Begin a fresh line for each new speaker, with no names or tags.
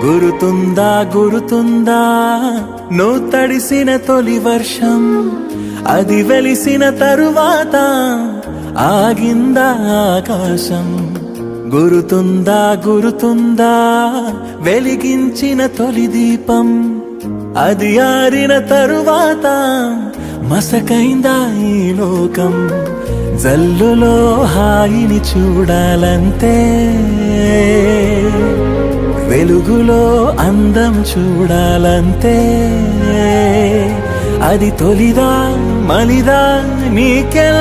గురుతుందా గురుతుందా నువ్వు తడిసిన తొలి వర్షం, అది వెలిసిన తరువాత ఆగిందా ఆకాశం. గురుతుందా గురుతుందా వెలిగించిన తొలి దీపం, అది ఆరిన తరువాత మసకైందా ఈ లోకం. జల్లులో హాయిని చూడాలంతే, వెలుగులో అందం చూడాలంతే. అది తొలిదా మలిదా నీకెందుకే?